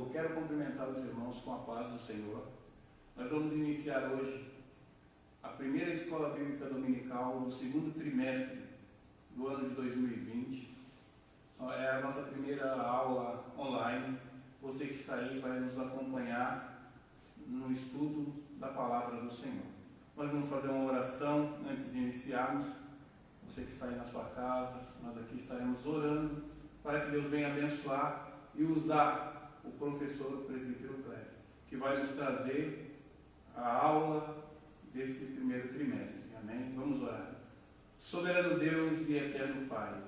Eu quero cumprimentar os irmãos com a paz do Senhor. Nós vamos iniciar hoje a primeira escola bíblica dominical do segundo trimestre do ano de 2020. É a nossa primeira aula online. Você que está aí vai nos acompanhar no estudo da palavra do Senhor. Nós vamos fazer uma oração antes de iniciarmos. Você que está aí na sua casa, nós aqui estaremos orando para que Deus venha abençoar e usar o professor, o presbítero Cléber, que vai nos trazer a aula desse primeiro trimestre. Amém? Vamos orar. Soberano Deus e eterno Pai,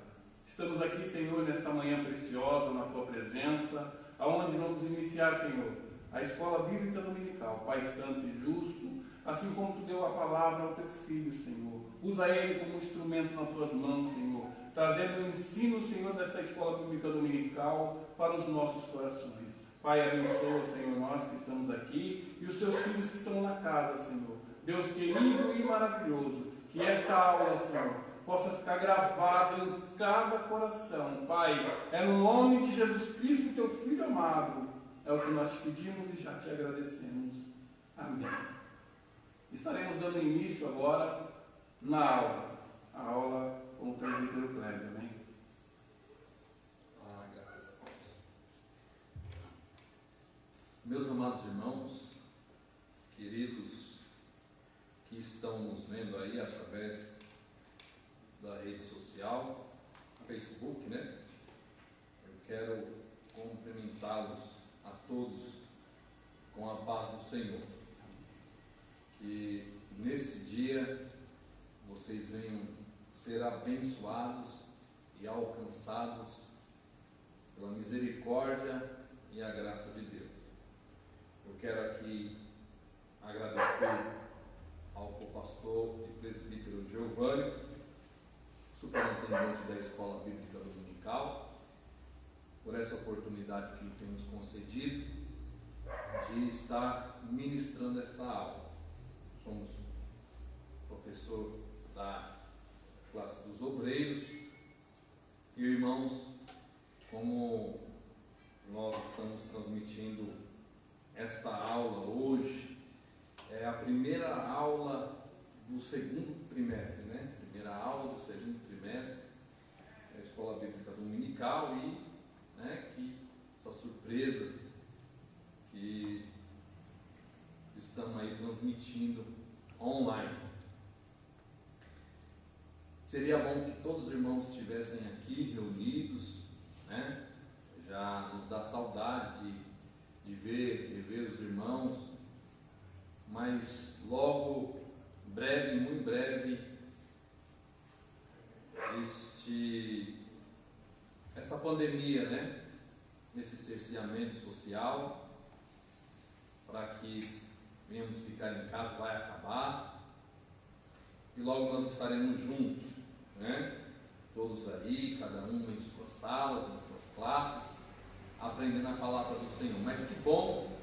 estamos aqui, Senhor, nesta manhã preciosa, na Tua presença, aonde vamos iniciar, Senhor, a escola bíblica dominical. Pai santo e justo, assim como Tu deu a palavra ao Teu Filho, Senhor, usa ele como instrumento nas Tuas mãos, Senhor, trazendo o ensino, Senhor, desta escola bíblica dominical para os nossos corações. Pai, abençoa, Senhor, nós que estamos aqui e os Teus filhos que estão na casa, Senhor. Deus querido e maravilhoso, que esta aula, Senhor, possa ficar gravada em cada coração. Pai, é no nome de Jesus Cristo, Teu Filho amado, é o que nós te pedimos e já te agradecemos. Amém. Estaremos dando início agora na aula. A aula com o presbítero Cléber, amém? Graças a Deus. Meus amados irmãos, queridos que estão nos vendo aí através da rede social, Facebook, né? Eu quero cumprimentá-los a todos com a paz do Senhor. Que nesse dia vocês venham ser abençoados e alcançados pela misericórdia e a graça de Deus. Eu quero aqui agradecer ao co-pastor e presbítero Giovanni, superintendente da Escola Bíblica Dominical, por essa oportunidade que ele tem nos concedido de estar ministrando esta aula. Somos professor da classe dos obreiros e irmãos, como nós estamos transmitindo esta aula hoje, é a primeira aula do segundo trimestre, né? Primeira aula do segundo trimestre da Escola Bíblica Dominical e, né, que essas surpresas que estamos aí transmitindo online. Seria bom que todos os irmãos estivessem aqui reunidos, né? Já nos dá saudade de rever os irmãos, mas logo, breve, muito breve, esta pandemia, né? Esse cerceamento social, para que venhamos ficar em casa, vai acabar, e logo nós estaremos juntos, né? Todos aí, cada um em suas salas, em suas classes, aprendendo a palavra do Senhor. Mas que bom,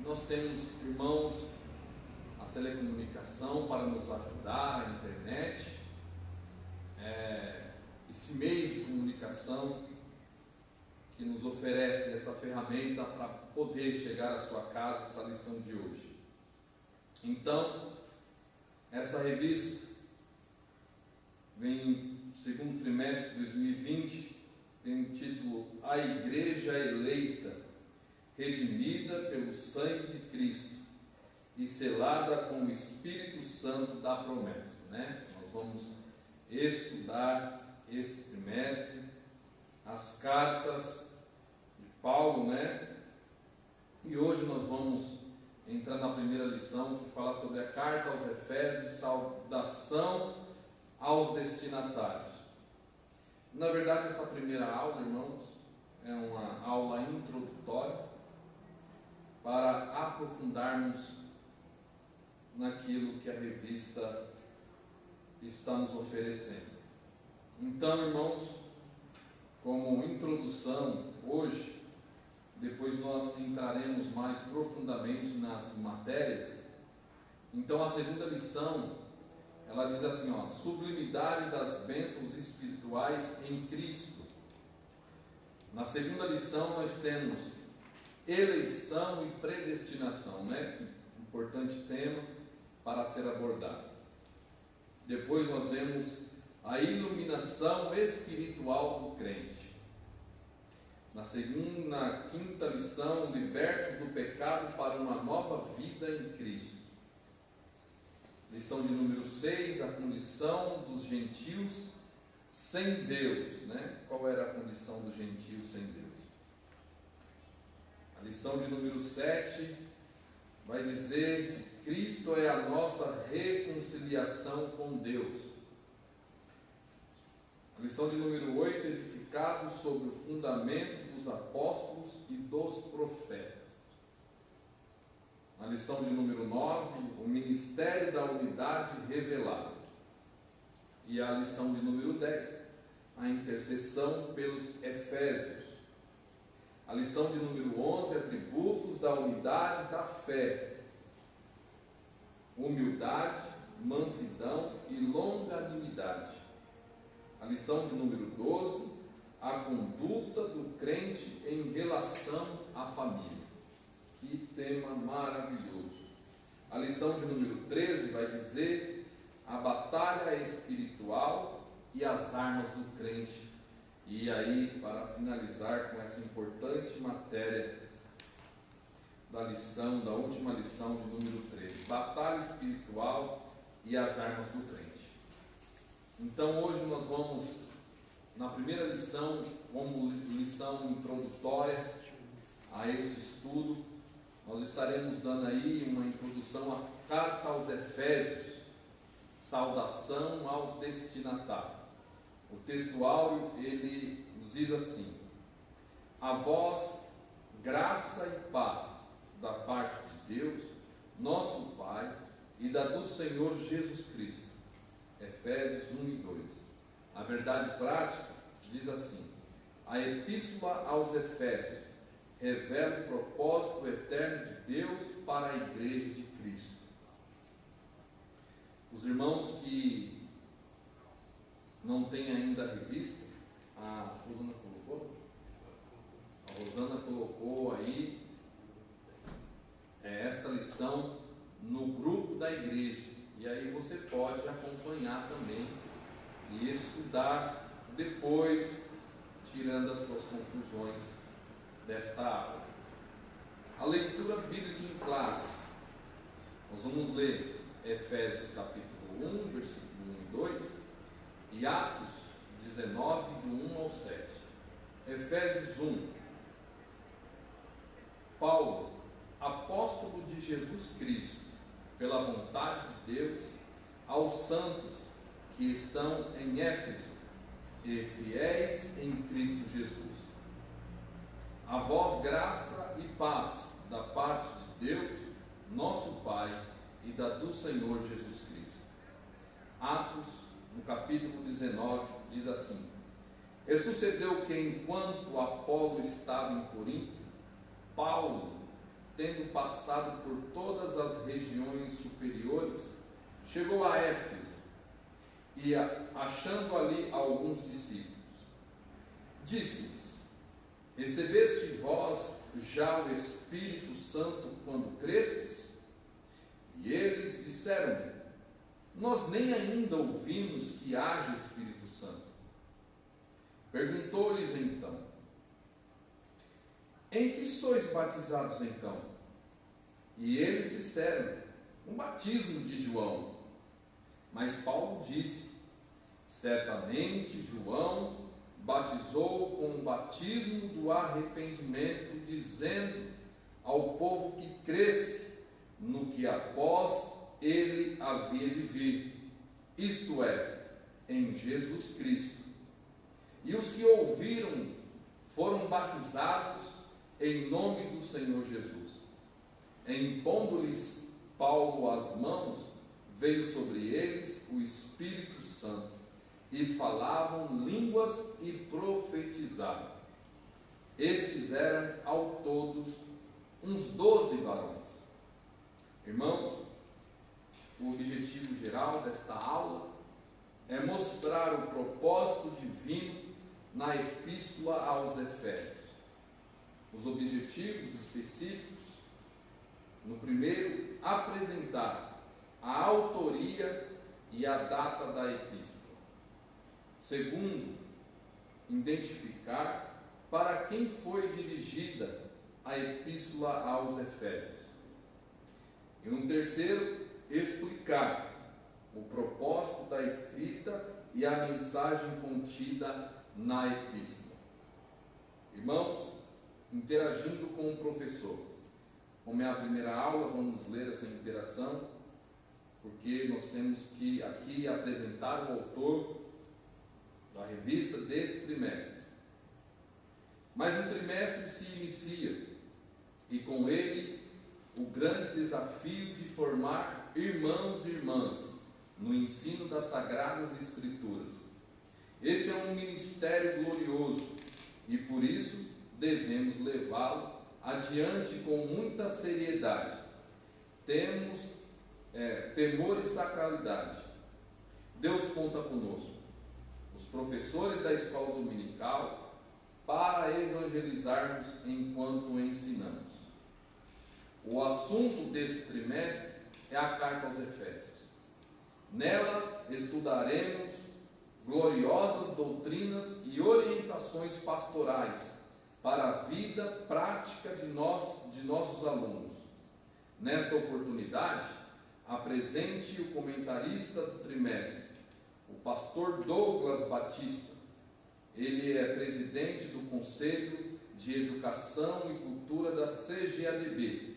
nós temos, irmãos, a telecomunicação para nos ajudar, a internet, esse meio de comunicação que nos oferece essa ferramenta para poder chegar à sua casa, essa lição de hoje. Então, essa revista vem no segundo trimestre de 2020, tem o título A Igreja Eleita, redimida pelo sangue de Cristo e selada com o Espírito Santo da promessa, né? Nós vamos estudar esse trimestre as cartas de Paulo, né? E hoje nós vamos entrar na primeira lição, que fala sobre a carta aos Efésios, saudação aos destinatários. Na verdade, essa primeira aula, irmãos, é uma aula introdutória para aprofundarmos naquilo que a revista está nos oferecendo. Então, irmãos, como introdução, hoje, depois nós entraremos mais profundamente nas matérias. Então, a segunda lição, ela diz assim, sublimidade das bênçãos espirituais em Cristo. Na segunda lição nós temos eleição e predestinação, né? Importante tema para ser abordado. Depois nós vemos a iluminação espiritual do crente. Na quinta lição, libertos do pecado para uma nova vida em Cristo. Lição de número 6, a condição dos gentios sem Deus, né? Qual era a condição dos gentios sem Deus? A lição de número 7 vai dizer que Cristo é a nossa reconciliação com Deus. A lição de número 8, edificado sobre o fundamento dos apóstolos e dos profetas. A lição de número 9, o ministério da unidade revelado. E a lição de número 10, a intercessão pelos Efésios. A lição de número 11, atributos da unidade da fé. Humildade, mansidão e longanimidade. A lição de número 12, a conduta do crente em relação à família. Que tema maravilhoso. A lição de número 13 vai dizer a batalha espiritual e as armas do crente. E aí, para finalizar com essa importante matéria da última lição de número 13, batalha espiritual e as armas do crente. Então hoje nós vamos, na primeira lição, como lição introdutória a esse estudo, nós estaremos dando aí uma introdução à carta aos Efésios, saudação aos destinatários. O texto áureo, ele nos diz assim: a vós, graça e paz da parte de Deus, nosso Pai, e da do Senhor Jesus Cristo. Efésios 1 e 2. A verdade prática diz assim: a epístola aos Efésios revela o propósito eterno de Deus para a igreja de Cristo. Os irmãos que não têm ainda a revista, a Rosana colocou aí esta lição no grupo da igreja, e aí você pode acompanhar também e estudar depois, tirando as suas conclusões desta aula. A leitura bíblica em classe, nós vamos ler Efésios capítulo 1, versículo 1 e 2, e Atos 19, do 1 ao 7. Efésios 1. Paulo, apóstolo de Jesus Cristo, pela vontade de Deus, aos santos que estão em Éfeso e fiéis em Cristo Jesus. A vós graça e paz da parte de Deus, nosso Pai, e da do Senhor Jesus Cristo. Atos, no capítulo 19, diz assim: e sucedeu que, enquanto Apolo estava em Corinto, Paulo, tendo passado por todas as regiões superiores, chegou a Éfeso, e achando ali alguns discípulos, disse-lhes: recebeste vós já o Espírito Santo quando crestes? E eles disseram-lhe: nós nem ainda ouvimos que haja Espírito Santo. Perguntou-lhes então: em que sois batizados então? E eles disseram: um batismo de João. Mas Paulo disse: certamente João batizou com o batismo do arrependimento, dizendo ao povo que cresce no que após ele havia de vir, isto é, em Jesus Cristo. E os que ouviram foram batizados em nome do Senhor Jesus. Impondo-lhes Paulo as mãos, veio sobre eles o Espírito Santo, e falavam línguas e profetizavam. Estes eram ao todos uns 12 varões. Irmãos, o objetivo geral desta aula é mostrar o propósito divino na epístola aos Efésios. Os objetivos objetivos específicos. No primeiro, apresentar a autoria e a data da epístola. Segundo, identificar para quem foi dirigida a epístola aos Efésios. E no terceiro, explicar o propósito da escrita e a mensagem contida na epístola. Irmãos, interagindo com o professor. Como é a primeira aula, vamos ler essa interação, porque nós temos que aqui apresentar o autor da revista desse trimestre. Mas um trimestre se inicia, e com ele o grande desafio de formar irmãos e irmãs no ensino das Sagradas Escrituras. Esse é um ministério glorioso e por isso devemos levá-lo adiante com muita seriedade. Temos temor e sacralidade. Deus conta conosco, os professores da escola dominical, para evangelizarmos enquanto ensinamos. O assunto desse trimestre é a carta aos Efésios. Nela estudaremos gloriosas doutrinas e orientações pastorais para a vida prática de nossos alunos. Nesta oportunidade, apresente o comentarista do trimestre, o pastor Douglas Batista. Ele é presidente do Conselho de Educação e Cultura da CGADB.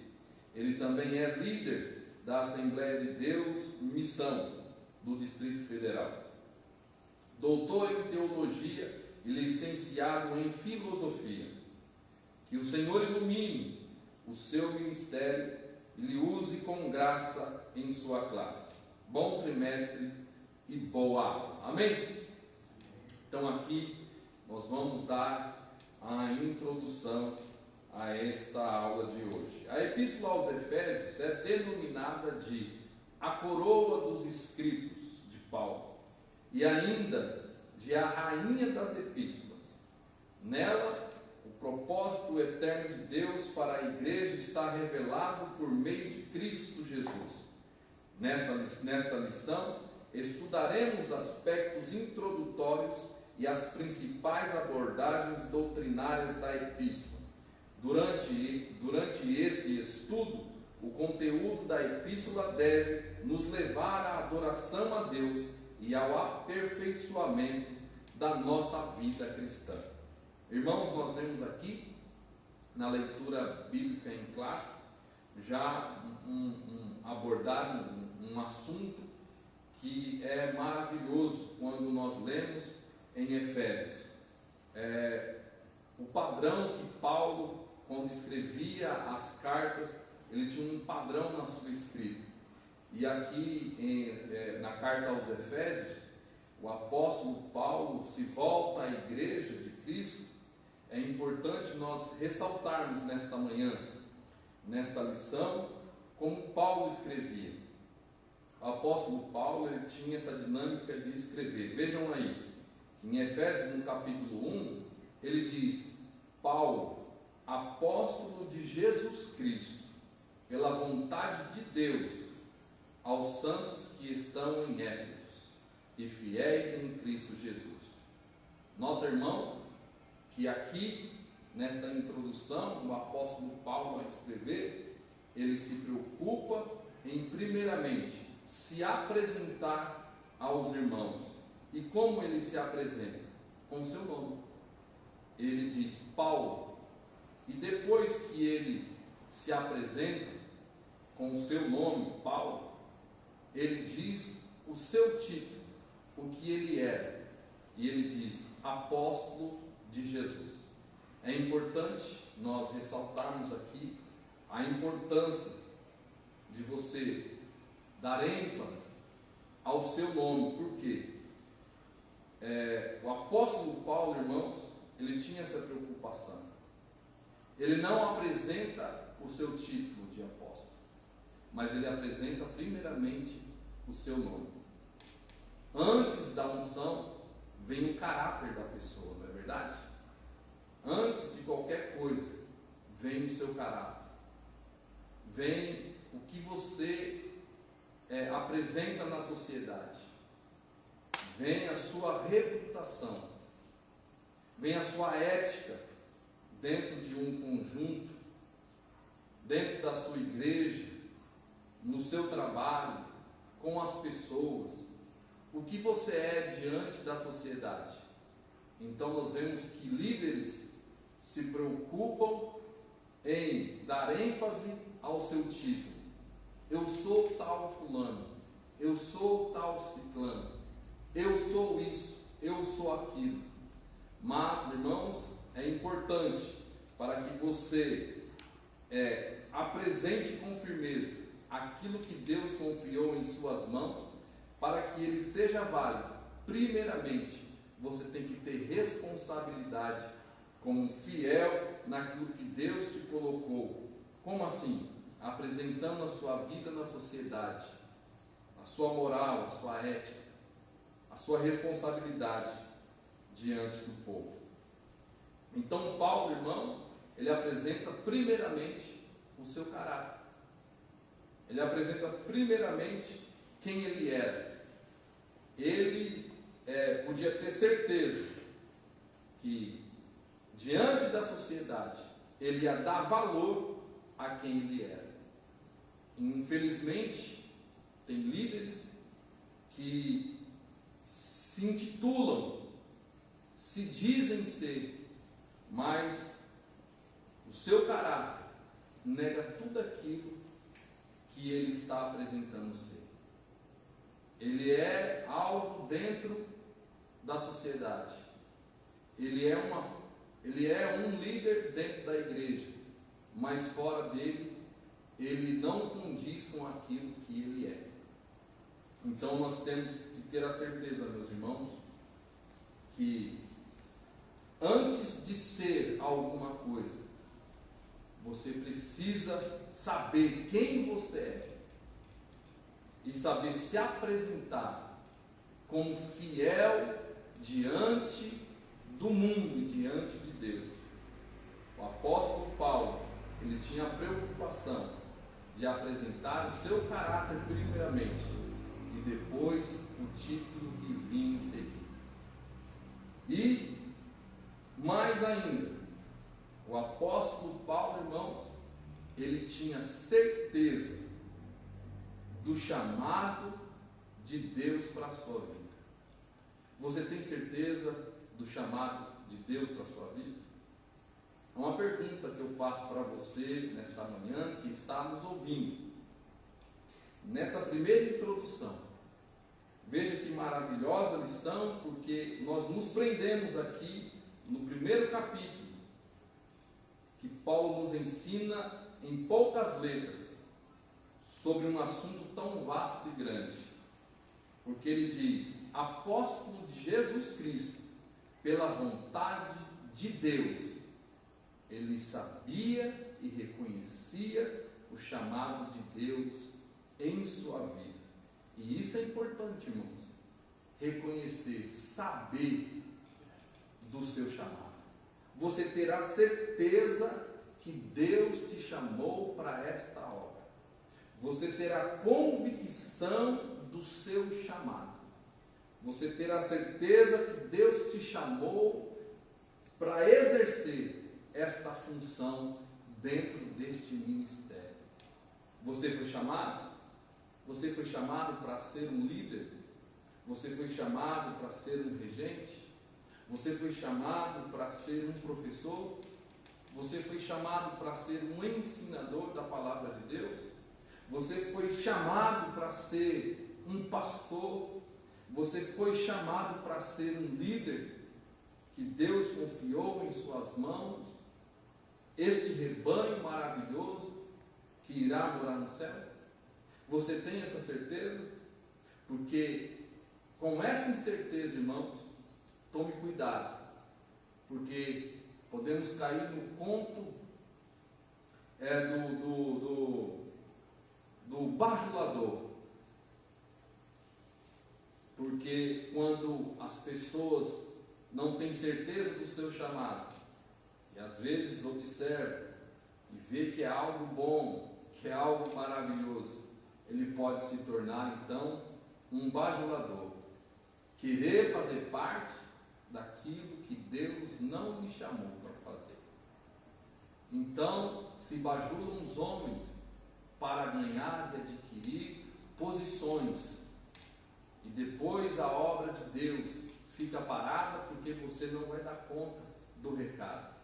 Ele também é líder da Assembleia de Deus Missão do Distrito Federal. Doutor em Teologia e licenciado em Filosofia. Que o Senhor ilumine o seu ministério e lhe use com graça em sua classe. Bom trimestre e boa aula. Amém? Então aqui nós vamos dar a introdução a esta aula de hoje. A Epístola aos Efésios é denominada de a coroa dos escritos de Paulo e ainda de a rainha das epístolas. Nela, o propósito eterno de Deus para a igreja está revelado por meio de Cristo Jesus. Nesta lição, estudaremos aspectos introdutórios e as principais abordagens doutrinárias da epístola. Durante esse estudo, o conteúdo da epístola deve nos levar à adoração a Deus e ao aperfeiçoamento da nossa vida cristã. Irmãos, nós vemos aqui, na leitura bíblica em classe, já abordado um assunto que é maravilhoso quando nós lemos em Efésios. O padrão que Paulo, quando escrevia as cartas, ele tinha um padrão na sua escrita. E aqui na carta aos Efésios, o apóstolo Paulo se volta à igreja de Cristo. É importante nós ressaltarmos nesta manhã, nesta lição, como Paulo escrevia. O apóstolo Paulo, ele tinha essa dinâmica de escrever. Vejam aí, em Efésios, no capítulo 1, ele diz: Paulo, apóstolo de Jesus Cristo, pela vontade de Deus, aos santos que estão em Éfeso e fiéis em Cristo Jesus. Nota, irmão, que aqui, nesta introdução, o apóstolo Paulo, ao escrever, ele se preocupa em, primeiramente, se apresentar aos irmãos. E como ele se apresenta? Com seu nome. Ele diz Paulo, e depois que ele se apresenta com o seu nome, Paulo, ele diz o seu título, o que ele era, e ele diz apóstolo de Jesus. É importante nós ressaltarmos aqui a importância de você dar ênfase ao seu nome. Por quê? O apóstolo Paulo, irmãos, ele tinha essa preocupação. Ele não apresenta o seu título de apóstolo, mas ele apresenta primeiramente o seu nome. Antes da unção vem o caráter da pessoa, não é verdade? Antes de qualquer coisa vem o seu caráter, vem o que você apresenta na sociedade, vem a sua reputação, vem a sua ética dentro de um conjunto, dentro da sua igreja, no seu trabalho, com as pessoas, o que você é diante da sociedade. Então nós vemos que líderes se preocupam em dar ênfase ao seu título. Eu sou tal fulano, eu sou tal ciclano, eu sou isso, eu sou aquilo. Mas, irmãos, é importante para que você apresente com firmeza aquilo que Deus confiou em suas mãos, para que ele seja válido. Primeiramente, você tem que ter responsabilidade como fiel naquilo que Deus te colocou. Como assim? Apresentando a sua vida na sociedade, a sua moral, a sua ética, a sua responsabilidade diante do povo. Então Paulo, irmão, ele apresenta primeiramente o seu caráter. Ele apresenta primeiramente quem ele era. Ele podia ter certeza que diante da sociedade ele ia dar valor a quem ele era. Infelizmente, tem líderes que se intitulam, se dizem ser, mas o seu caráter nega tudo aquilo que ele está apresentando ser. Ele é algo dentro da sociedade. Ele é um líder dentro da igreja, mas fora dele, ele não condiz com aquilo que ele é. Então nós temos que ter a certeza, meus irmãos, que antes de ser alguma coisa, você precisa saber quem você é e saber se apresentar como fiel diante do mundo, diante de Deus. O apóstolo Paulo, ele tinha a preocupação de apresentar o seu caráter primeiramente e depois o título que vinha em seguida. E mais ainda, o apóstolo Paulo, irmãos, ele tinha certeza do chamado de Deus para a sua vida. Você tem certeza do chamado de Deus para a sua vida? É uma pergunta que eu faço para você nesta manhã que está nos ouvindo. Nessa primeira introdução, veja que maravilhosa lição, porque nós nos prendemos aqui no primeiro capítulo, que Paulo nos ensina em poucas letras sobre um assunto tão vasto e grande. Porque ele diz: apóstolo de Jesus Cristo, pela vontade de Deus. Ele sabia e reconhecia o chamado de Deus em sua vida. E isso é importante, irmãos. Reconhecer, saber do seu chamado. Você terá certeza que Deus te chamou para esta obra. Você terá convicção do seu chamado. Você terá certeza que Deus te chamou para exercer esta função dentro deste ministério. Você foi chamado? Você foi chamado para ser um líder? Você foi chamado para ser um regente? Você foi chamado para ser um professor? Você foi chamado para ser um ensinador da palavra de Deus? Você foi chamado para ser um pastor? Você foi chamado para ser um líder que Deus confiou em suas mãos? Este rebanho maravilhoso que irá morar no céu? Você tem essa certeza? Porque com essa incerteza, irmãos, tome cuidado, porque podemos cair no conto do bajulador. Porque quando as pessoas não têm certeza do seu chamado, e às vezes observa vê que é algo bom, que é algo maravilhoso, ele pode se tornar então um bajulador, querer fazer parte daquilo que Deus não lhe chamou para fazer. Então se bajulam os homens para ganhar e adquirir posições, e depois a obra de Deus fica parada porque você não vai dar conta do recado,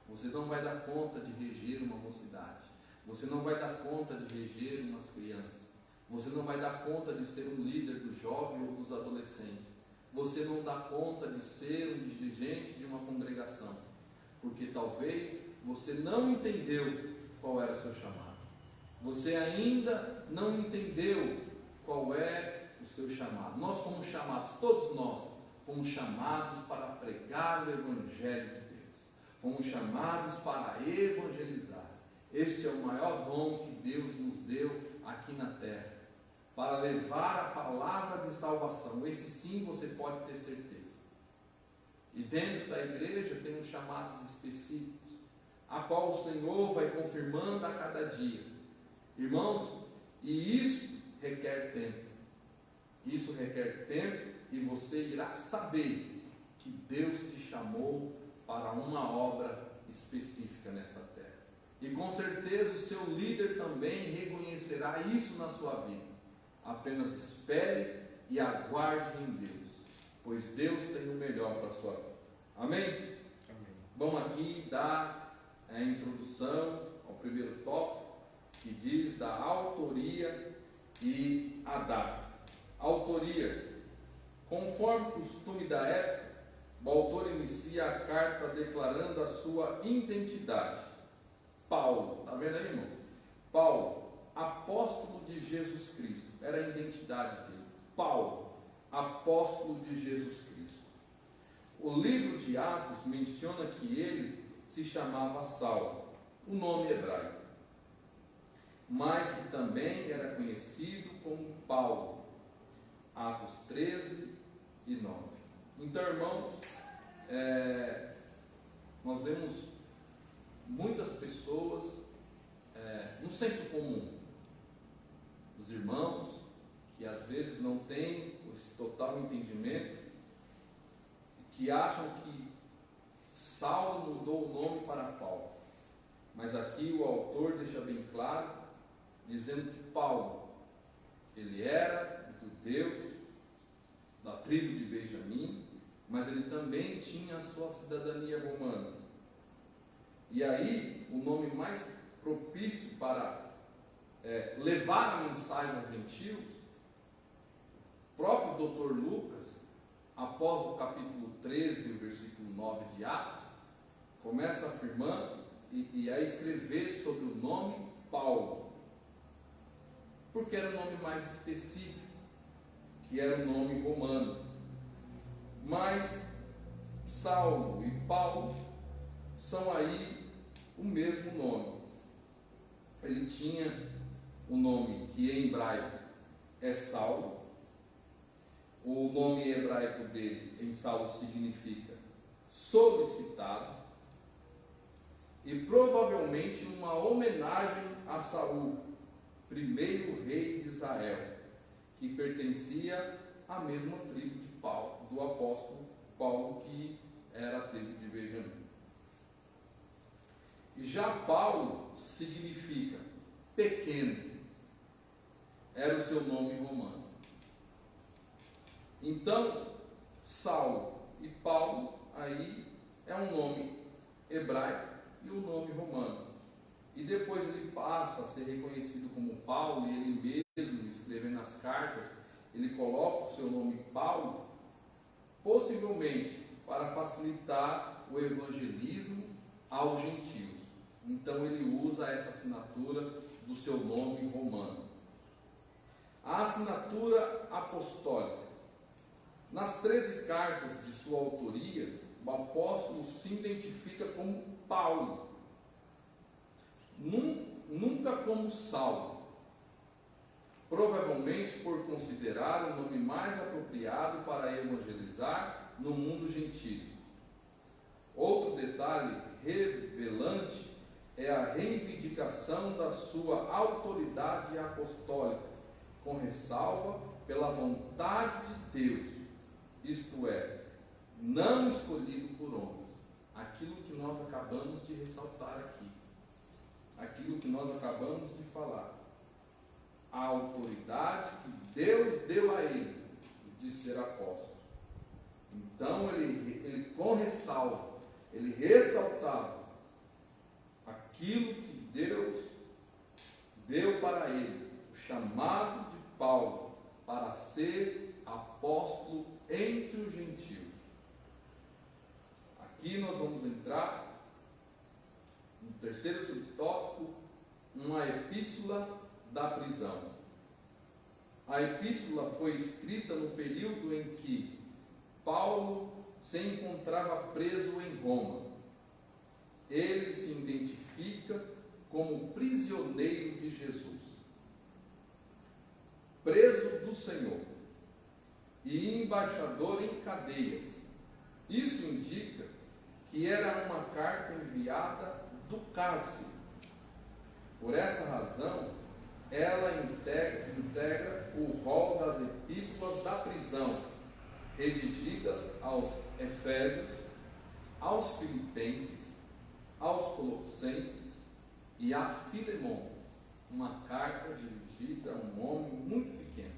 você não vai dar conta de reger uma mocidade, você não vai dar conta de reger umas crianças, você não vai dar conta de ser um líder do jovem ou dos adolescentes, você não dá conta de ser um dirigente de uma congregação, porque talvez você não entendeu qual era o seu chamado, você ainda não entendeu qual é o seu chamado. Nós fomos chamados, todos nós fomos chamados para pregar o Evangelho de Deus, fomos chamados para evangelizar. Este é o maior dom que Deus nos deu aqui na terra, para levar a palavra de salvação. Esse sim você pode ter certeza. E dentro da igreja tem uns chamados específicos, a qual o Senhor vai confirmando a cada dia. Irmãos, e isso requer tempo. Isso requer tempo, e você irá saber que Deus te chamou para uma obra específica nesta terra. E com certeza o seu líder também reconhecerá isso na sua vida. Apenas espere e aguarde em Deus, pois Deus tem o melhor para a sua vida. Amém? Amém. Vamos aqui dar a introdução ao primeiro tópico, que diz da autoria e a data. Autoria. Conforme o costume da época, o autor inicia a carta declarando a sua identidade. Paulo, está vendo aí, irmãos? Paulo, apóstolo de Jesus Cristo, era a identidade dele. Paulo, apóstolo de Jesus Cristo. O livro de Atos menciona que ele se chamava Saulo, o nome hebraico, mas que também era conhecido como Paulo. Atos 13 e 9. Então, irmãos, nós vemos muitas pessoas no senso comum, os irmãos que às vezes não têm esse total entendimento, que acham que Saulo mudou o nome para Paulo, mas aqui o autor deixa bem claro, dizendo que Paulo, ele era judeu da tribo de Benjamim, mas ele também tinha a sua cidadania romana. E aí, o nome mais propício para levar a mensagem aos gentios, o próprio Dr. Lucas, após o capítulo 13, o versículo 9 de Atos, começa afirmando e a escrever sobre o nome Paulo, porque era o nome mais específico, que era o nome romano. Mas Saulo e Paulo são aí o mesmo nome. Ele tinha o nome que em hebraico é Saulo. O nome hebraico dele em Saulo significa solicitado, e provavelmente uma homenagem a Saul, primeiro rei de Israel, que pertencia à mesma tribo de Paulo, do apóstolo Paulo, que era a tribo de Benjamim. E já Paulo significa pequeno, era o seu nome romano. Então, Saulo e Paulo, aí é um nome hebraico e um nome romano. E depois ele passa a ser reconhecido como Paulo, e ele mesmo, escrevendo as cartas, ele coloca o seu nome Paulo, possivelmente para facilitar o evangelismo aos gentios. Então ele usa essa assinatura do seu nome romano. A assinatura apostólica. Nas 13 cartas de sua autoria, o apóstolo se identifica como Paulo, nunca como Saulo, provavelmente por considerar o nome mais apropriado para evangelizar no mundo gentil. Outro detalhe revelante é a reivindicação da sua autoridade apostólica, com ressalva pela vontade de Deus, isto é, não escolhido por homens. Aquilo que nós acabamos de ressaltar aqui, aquilo que nós acabamos de falar, a autoridade que Deus deu a ele de ser apóstolo. Então ele com ressalva, ele ressaltava aquilo que Deus deu para ele, o chamado de Paulo para ser apóstolo entre os gentios. Aqui nós vamos entrar no terceiro subtópico, uma epístola da prisão. A epístola foi escrita no período em que Paulo se encontrava preso em Roma. Ele se identifica como prisioneiro de Jesus, preso do Senhor e embaixador em cadeias. Isso indica que era uma carta enviada do cárcere. Por essa razão, ela integra o rol das epístolas da prisão, redigidas aos Efésios, aos Filipenses, aos Colossenses e a Filemon, uma carta dirigida a um homem muito pequeno.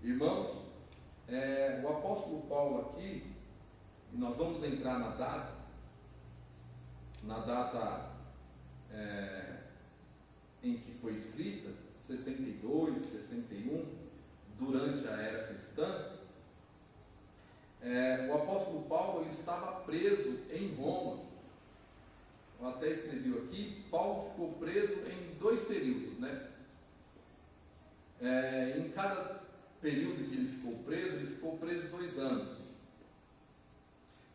Irmãos, o apóstolo Paulo aqui, e nós vamos entrar na data em que foi escrita, 62, 61, durante a era cristã. O apóstolo Paulo ele estava preso em Roma. Eu até escrevi aqui, Paulo ficou preso em 2 períodos, né? Em cada período que ele ficou preso 2 anos.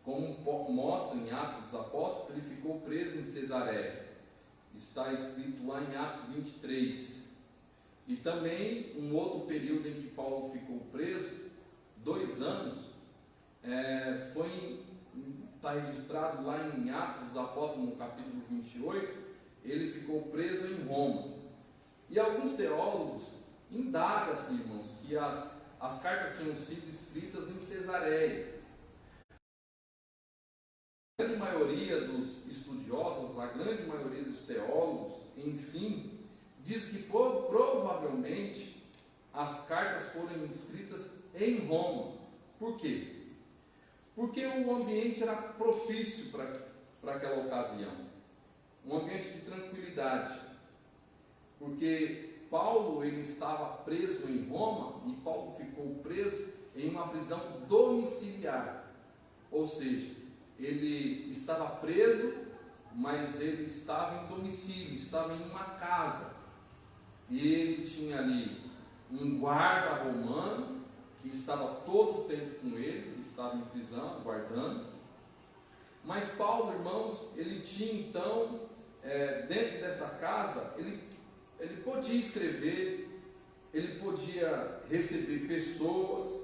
Como mostra em Atos dos Apóstolos, ele ficou preso em Cesareia. Está escrito lá em Atos 23. E também um outro período em que Paulo ficou preso, 2 anos, está registrado lá em Atos dos Apóstolos, no capítulo 28, ele ficou preso em Roma. E alguns teólogos indagam-se, irmãos, que as cartas tinham sido escritas em Cesareia. A grande maioria dos estudiosos, a grande maioria dos teólogos, enfim, diz que provavelmente as cartas foram escritas em Roma. Por quê? Porque o ambiente era propício para aquela ocasião, um ambiente de tranquilidade, porque Paulo ele estava preso em Roma e Paulo ficou preso em uma prisão domiciliar, ou seja, ele estava preso, mas ele estava em domicílio, estava em uma casa, e ele tinha ali um guarda romano que estava todo o tempo com ele, estava em prisão, guardando. Mas Paulo, irmãos, ele tinha então, dentro dessa casa, ele podia escrever, ele podia receber pessoas,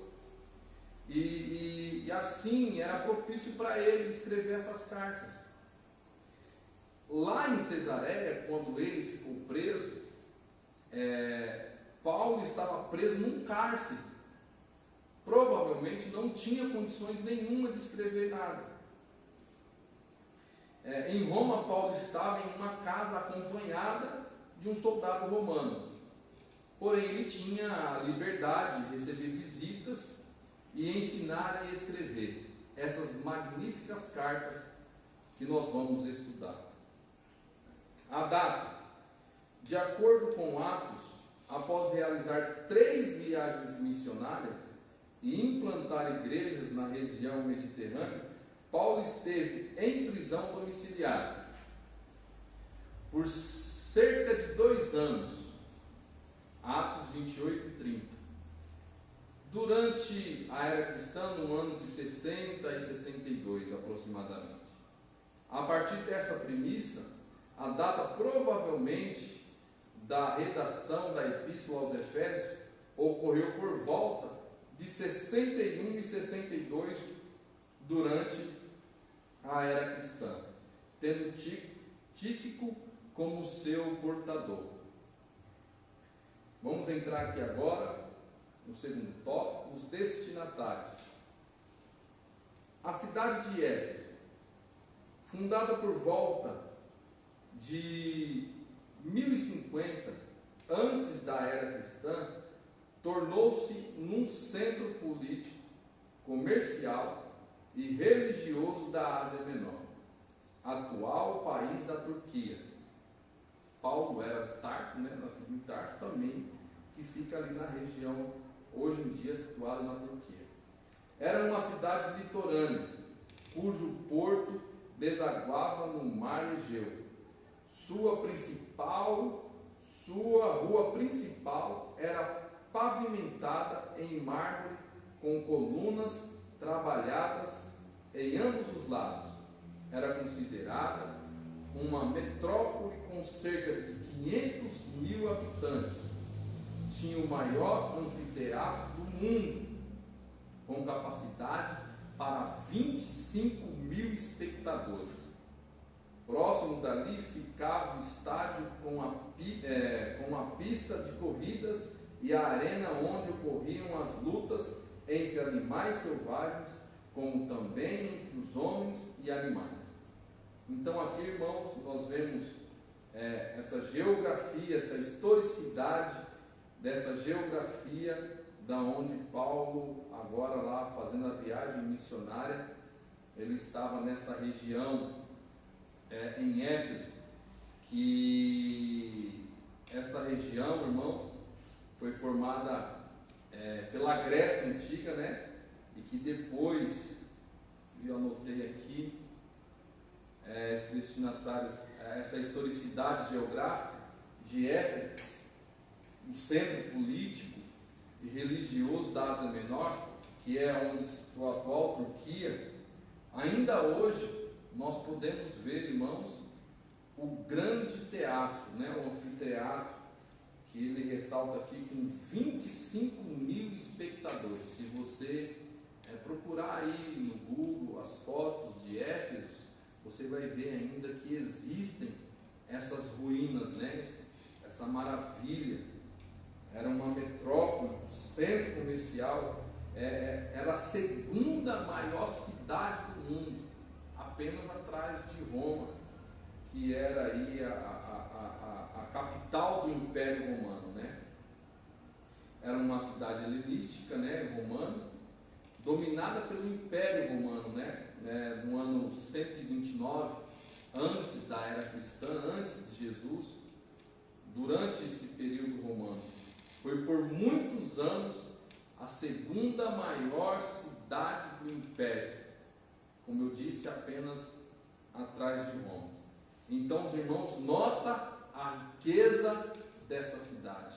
e assim era propício para ele escrever essas cartas. Lá em Cesareia, quando ele ficou preso, Paulo estava preso num cárcere. Provavelmente não tinha condições nenhuma de escrever nada. Em Roma, Paulo estava em uma casa acompanhada de um soldado romano. Porém, ele tinha a liberdade de receber visitas e ensinar a escrever essas magníficas cartas que nós vamos estudar. A data, de acordo com Atos, após realizar 3 viagens missionárias e implantar igrejas na região mediterrânea, Paulo esteve em prisão domiciliar por cerca de 2 anos, Atos 28 e 30. Durante a era cristã, no ano de 60 e 62 aproximadamente. A partir dessa premissa, a data provavelmente da redação da Epístola aos Efésios ocorreu por volta de 61 e 62 durante a era cristã, tendo Tíquico como seu portador. Vamos entrar aqui agora no segundo tópico, os destinatários. A cidade de Éfeso, fundada por volta de 1050, antes da era cristã, tornou-se num centro político, comercial e religioso da Ásia Menor, atual país da Turquia. Paulo era de Tarso, nascido em Tarso também, que fica ali na região, hoje em dia situada na Turquia. Era uma cidade litorânea, cujo porto desaguava no mar Egeu. Sua rua principal era pavimentada em mármore com colunas trabalhadas em ambos os lados. Era considerada uma metrópole com cerca de 500.000 habitantes. Tinha o maior anfiteatro do mundo, com capacidade para 25.000 espectadores. Próximo dali ficava o estádio com a pista de corridas e a arena onde ocorriam as lutas entre animais selvagens, como também entre os homens e animais. Então aqui, irmãos, nós vemos essa geografia, essa historicidade dessa geografia da onde Paulo, agora lá fazendo a viagem missionária, ele estava nessa região em Éfeso, que essa região, irmãos, foi formada pela Grécia Antiga, e que depois, eu anotei aqui, esse destinatário, essa historicidade geográfica de Éfeso, o centro político e religioso da Ásia Menor, que é onde se situa a atual Turquia. Ainda hoje nós podemos ver, irmãos, o grande teatro, o anfiteatro, que ele ressalta aqui com 25.000 espectadores. Se você procurar aí no Google as fotos de Éfeso, você vai ver ainda que existem essas ruínas, essa maravilha. Era uma metrópole, um centro comercial, era a segunda maior cidade do mundo, apenas atrás de Roma, que era aí a capital do Império Romano, Era uma cidade helenística, romana, dominada pelo Império Romano, no ano 129, antes da era cristã, antes de Jesus, durante esse período romano. Foi por muitos anos a segunda maior cidade do Império, como eu disse, apenas atrás de Roma. Então, os irmãos, nota a riqueza desta cidade.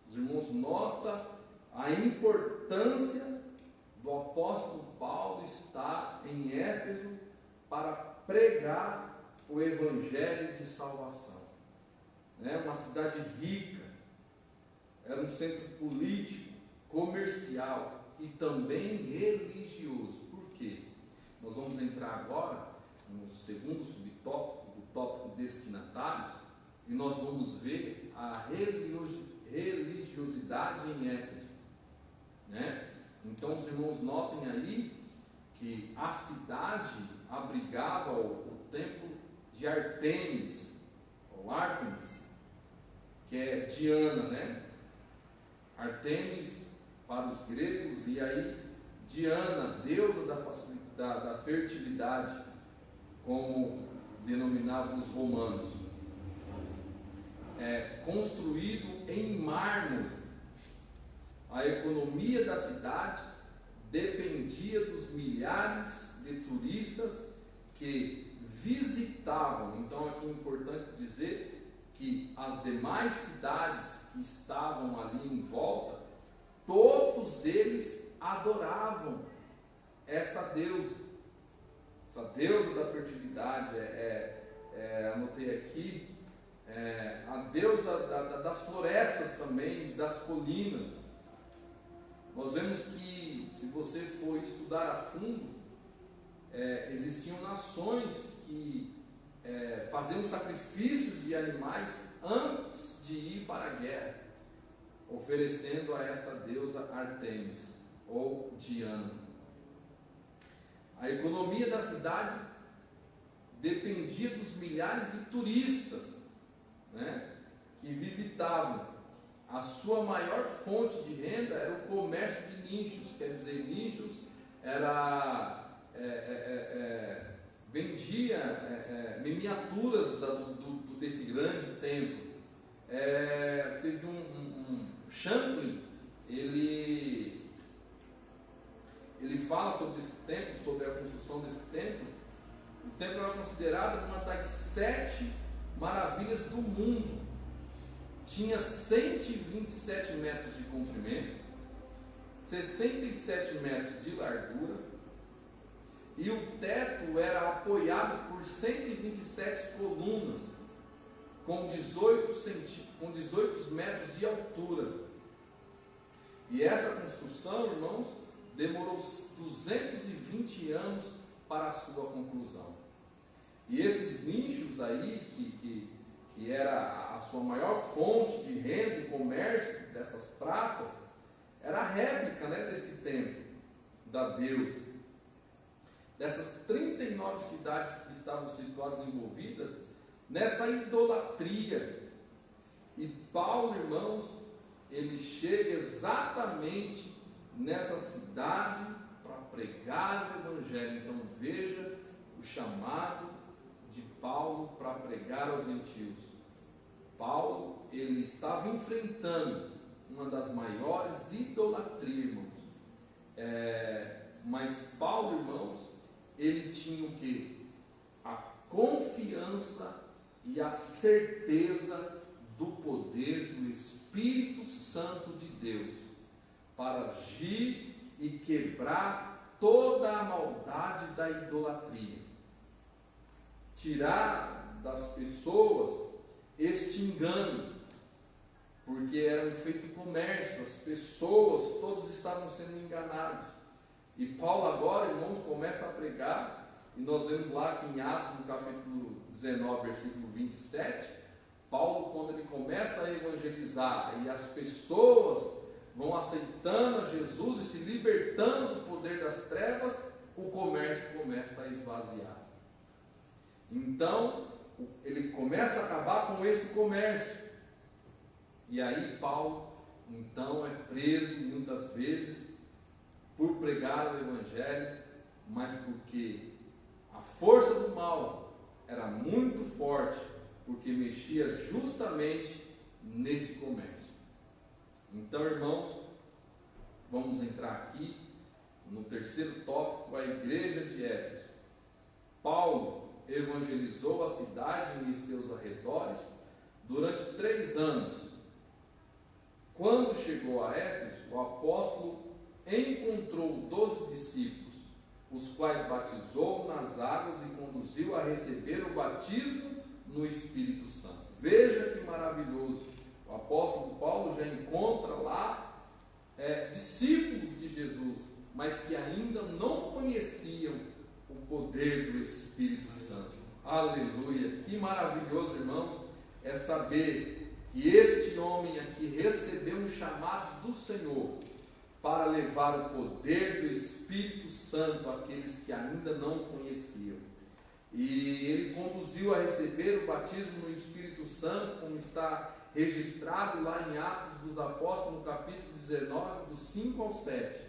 Os irmãos, nota a importância do apóstolo Paulo estar em Éfeso para pregar o evangelho de salvação. Uma cidade rica, era um centro político, comercial e também religioso. Por quê? Nós vamos entrar agora no segundo subtópico, o tópico destinatários, e nós vamos ver a religiosidade em Éfeso. Então os irmãos notem aí que a cidade abrigava o templo de Artemis, ou Ártemis, que é Diana, Artemis para os gregos, e aí Diana, deusa da fertilidade, como denominavam os romanos. Construído em mármore. A economia da cidade dependia dos milhares de turistas que visitavam. Então aqui é importante dizer que as demais cidades que estavam ali em volta, todos eles adoravam essa deusa da fertilidade. Anotei aqui, a deusa das florestas também, das colinas. Nós vemos que, se você for estudar a fundo, existiam nações que faziam sacrifícios de animais antes de ir para a guerra, oferecendo a esta deusa Artemis ou Diana. A economia da cidade dependia dos milhares de turistas, né, que visitavam. A sua maior fonte de renda era o comércio de nichos, quer dizer, nichos era vendia miniaturas desse grande templo. Teve um Champlin, ele fala sobre esse templo, sobre a construção desse templo. O templo era considerado uma das 7 maravilhas do mundo. Tinha 127 metros de comprimento, 67 metros de largura, e o teto era apoiado por 127 colunas, com 18 metros de altura. E essa construção, irmãos, demorou 220 anos para a sua conclusão. E esses nichos aí, que era a sua maior fonte de renda e comércio dessas pratas, era a réplica, né, desse templo da deusa. Dessas 39 cidades que estavam situadas envolvidas nessa idolatria. E Paulo, irmãos, ele chega exatamente nessa cidade para pregar o Evangelho. Então veja o chamado de Paulo para pregar aos gentios. Paulo, ele estava enfrentando uma das maiores idolatrias, irmãos. Mas Paulo, irmãos, ele tinha o que? A confiança e a certeza do poder do Espírito Santo de Deus para agir e quebrar toda a maldade da idolatria, tirar das pessoas este engano, porque era um feito comércio, as pessoas, todos estavam sendo enganados. E Paulo agora, irmãos, começa a pregar, e nós vemos lá que em Atos, no capítulo 19, versículo 27, Paulo, quando ele começa a evangelizar, e as pessoas vão aceitando a Jesus e se libertando do poder das trevas, o comércio começa a esvaziar. Então, ele começa a acabar com esse comércio. E aí Paulo, então, é preso muitas vezes por pregar o Evangelho, mas porque a força do mal era muito forte, porque mexia justamente nesse comércio. Então, irmãos, vamos entrar aqui no terceiro tópico, a igreja de Éfeso. Paulo evangelizou a cidade e seus arredores durante 3 anos. Quando chegou a Éfeso, o apóstolo encontrou 12 discípulos, os quais batizou nas águas e conduziu a receber o batismo no Espírito Santo. Veja que maravilhoso! O apóstolo Paulo já encontra lá discípulos de Jesus, mas que ainda não conheciam o poder do Espírito Santo. Aleluia! Que maravilhoso, irmãos, é saber que este homem aqui recebeu um chamado do Senhor para levar o poder do Espírito Santo àqueles que ainda não conheciam. E ele conduziu a receber o batismo no Espírito Santo, como está registrado lá em Atos dos Apóstolos, no capítulo 19, do 5 ao 7.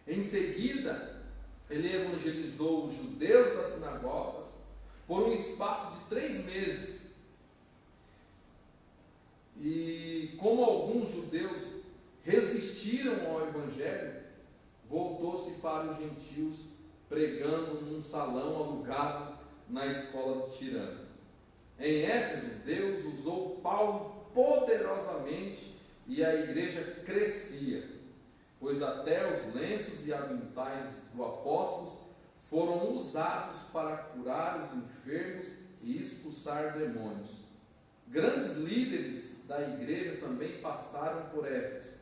Em seguida, ele evangelizou os judeus das sinagogas por um espaço de 3 meses. E como alguns judeus resistiram ao Evangelho, voltou-se para os gentios, pregando num salão alugado na escola de Tirano. Em Éfeso, Deus usou Paulo poderosamente e a igreja crescia, pois até os lenços e aventais do apóstolo foram usados para curar os enfermos e expulsar demônios. Grandes líderes da igreja também passaram por Éfeso.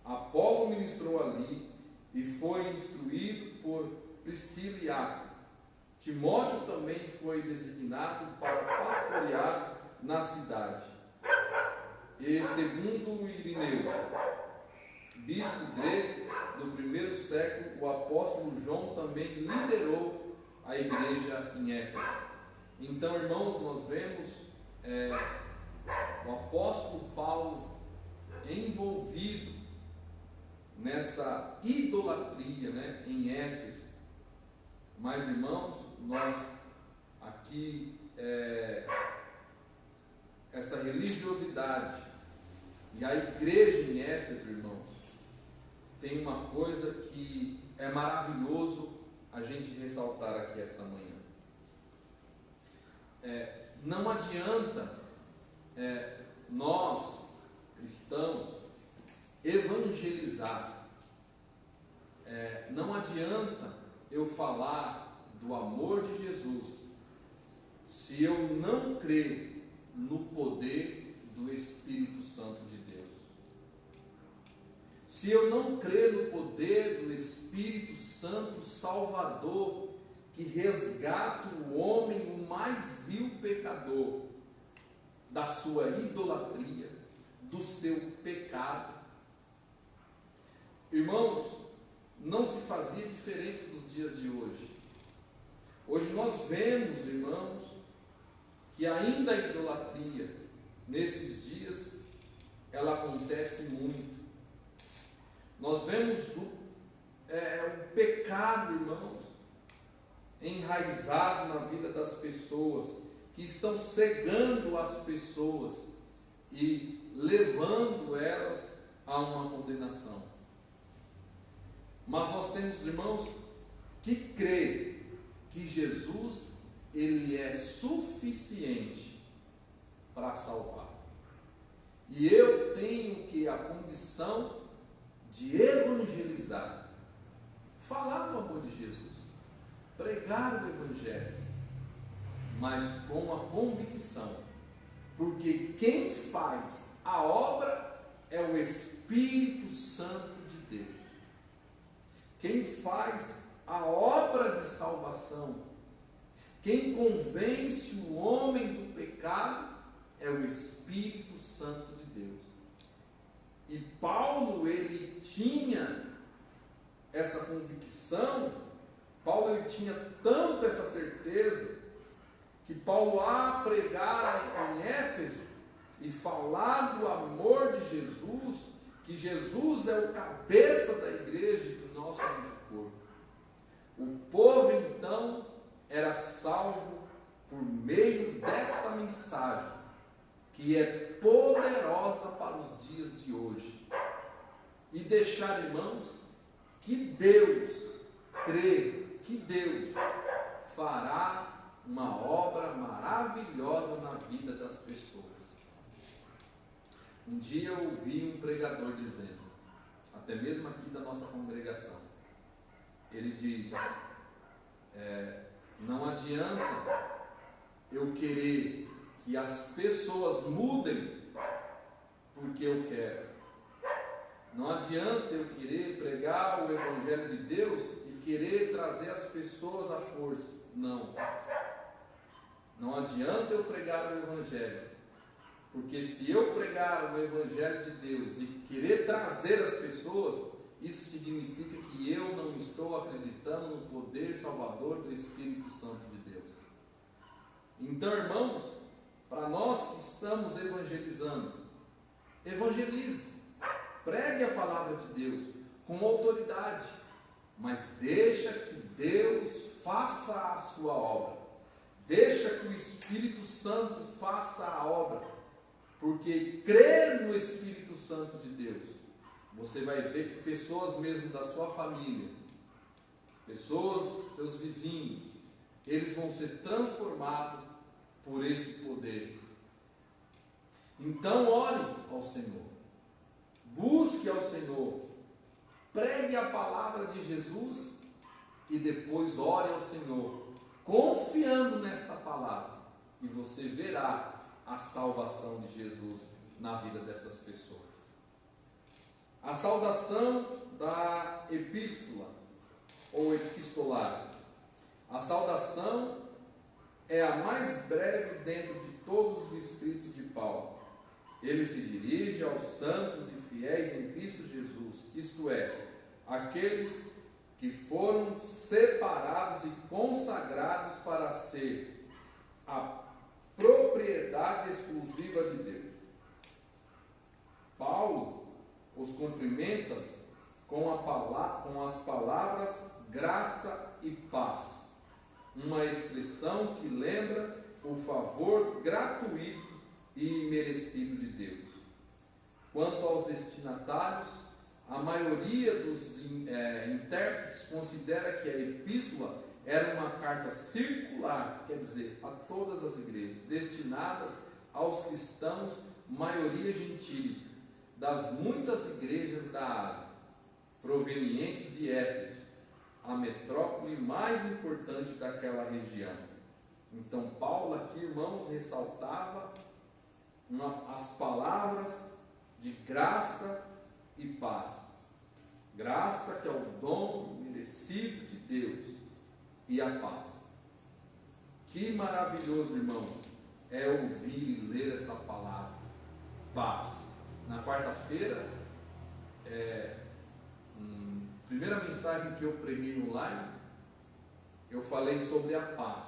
Apolo ministrou ali e foi instruído por Priscila e Áquila. Timóteo também foi designado para pastorear na cidade. E segundo Irineu, bispo grego do primeiro século, o apóstolo João também liderou a igreja em Éfeso. Então, irmãos, nós vemos o apóstolo Paulo envolvido nessa idolatria, né, em Éfeso. Mas, irmãos, nós aqui, essa religiosidade e a igreja em Éfeso, irmãos, tem uma coisa que é maravilhoso a gente ressaltar aqui esta manhã. Não adianta nós, cristãos, evangelizar. Não adianta eu falar do amor de Jesus se eu não crer no poder do Espírito Santo de Deus. Se eu não crer no poder do Espírito Santo Salvador, que resgata o homem, o mais vil pecador, da sua idolatria, do seu pecado. Irmãos, não se fazia diferente dos dias de hoje. Hoje nós vemos, irmãos, que ainda a idolatria, nesses dias, ela acontece muito. Nós vemos o pecado, irmãos, enraizado na vida das pessoas, que estão cegando as pessoas e levando elas a uma condenação. Mas nós temos, irmãos, que crer que Jesus, ele é suficiente para salvar. E eu tenho que a condição de evangelizar, falar do amor de Jesus, pregar o Evangelho, mas com a convicção, porque quem faz a obra é o Espírito Santo de Deus. Quem faz a obra de salvação, quem convence o homem do pecado é o Espírito Santo de Deus. E Paulo, ele tinha essa convicção, Paulo ele tinha tanto essa certeza, que Paulo, a pregar em Éfeso e falar do amor de Jesus, que Jesus é o cabeça da igreja e que nós somos o corpo. O povo então era salvo por meio desta mensagem, que é poderosa para os dias de hoje. E deixar, irmãos, que Deus, crer que Deus fará uma obra maravilhosa na vida das pessoas. Um dia eu ouvi um pregador dizendo, até mesmo aqui da nossa congregação, ele diz, não adianta eu querer que as pessoas mudem porque eu quero. Não adianta eu querer pregar o Evangelho de Deus e querer trazer as pessoas à força. Não. Não adianta eu pregar o Evangelho, porque se eu pregar o Evangelho de Deus e querer trazer as pessoas, isso significa que eu não estou acreditando no poder salvador do Espírito Santo de Deus. Então, irmãos, para nós que estamos evangelizando, evangelize, pregue a palavra de Deus com autoridade, mas deixa que Deus faça a sua obra, deixa que o Espírito Santo faça a obra, porque crer no Espírito Santo de Deus, você vai ver que pessoas mesmo da sua família, pessoas, seus vizinhos, eles vão ser transformados por esse poder. Então ore ao Senhor, busque ao Senhor, pregue a palavra de Jesus e depois ore ao Senhor, confiando nesta palavra, e você verá a salvação de Jesus na vida dessas pessoas. A saudação da epístola ou epistolar A saudação é a mais breve dentro de todos os escritos de Paulo. Ele se dirige aos santos e fiéis em Cristo Jesus, isto é, aqueles que foram separados e consagrados para ser a propriedade exclusiva de Deus. Paulo os cumprimenta com as palavras graça e paz, uma expressão que lembra o favor gratuito e imerecido de Deus. Quanto aos destinatários, a maioria dos intérpretes considera que a epístola era uma carta circular, quer dizer, a todas as igrejas, destinadas aos cristãos, maioria gentílica, das muitas igrejas da Ásia, provenientes de Éfeso, a metrópole mais importante daquela região. Então, Paulo aqui, irmãos, ressaltava as palavras de graça e paz. Graça, que é o dom merecido de Deus, e a paz. Que maravilhoso, irmãos, é ouvir e ler essa palavra, paz. Na quarta-feira, primeira mensagem que eu preguei online, eu falei sobre a paz.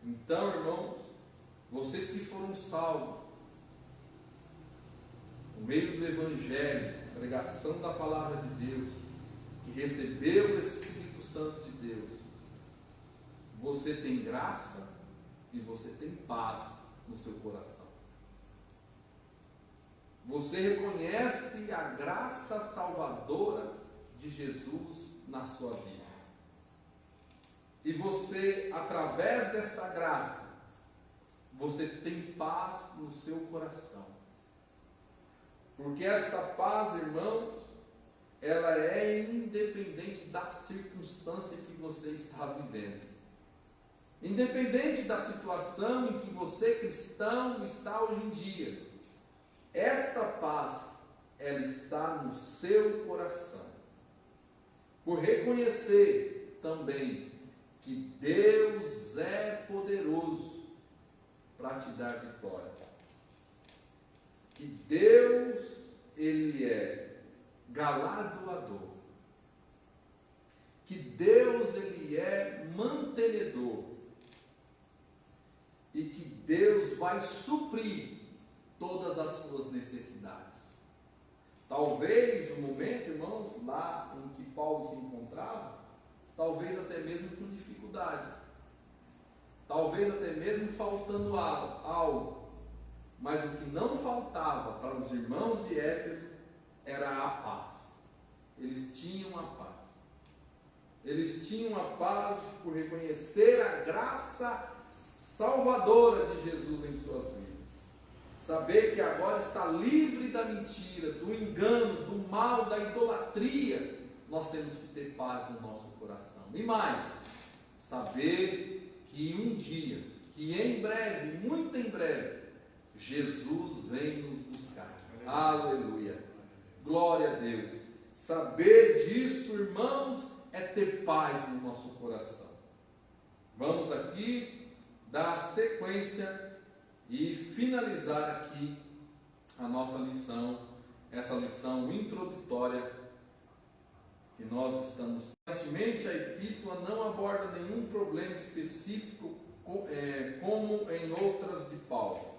Então, irmãos, vocês que foram salvos, no meio do Evangelho, pregação da palavra de Deus, que recebeu o Espírito Santo de Deus, você tem graça e você tem paz no seu coração. Você reconhece a graça salvadora de Jesus na sua vida. E você, através desta graça, você tem paz no seu coração. Porque esta paz, irmãos, ela é independente da circunstância que você está vivendo. Independente da situação em que você, cristão, está hoje em dia. Esta paz, ela está no seu coração. Por reconhecer também que Deus é poderoso para te dar vitória. Que Deus, Ele é galardoador. Que Deus, Ele é mantenedor. E que Deus vai suprir todas as suas necessidades. Talvez o momento, irmãos, lá em que Paulo se encontrava, talvez até mesmo com dificuldades, talvez até mesmo faltando algo, mas o que não faltava para os irmãos de Éfeso era a paz. Eles tinham a paz. Eles tinham a paz por reconhecer a graça salvadora de Jesus em suas vidas. Saber que agora está livre da mentira, do engano, do mal, da idolatria. Nós temos que ter paz no nosso coração. E mais, saber que um dia, que em breve, muito em breve, Jesus vem nos buscar. Aleluia. Glória a Deus. Saber disso, irmãos, é ter paz no nosso coração. Vamos aqui dar sequência e finalizar aqui a nossa lição, essa lição introdutória que nós estamos. Aparentemente, a epístola não aborda nenhum problema específico como em outras de Paulo.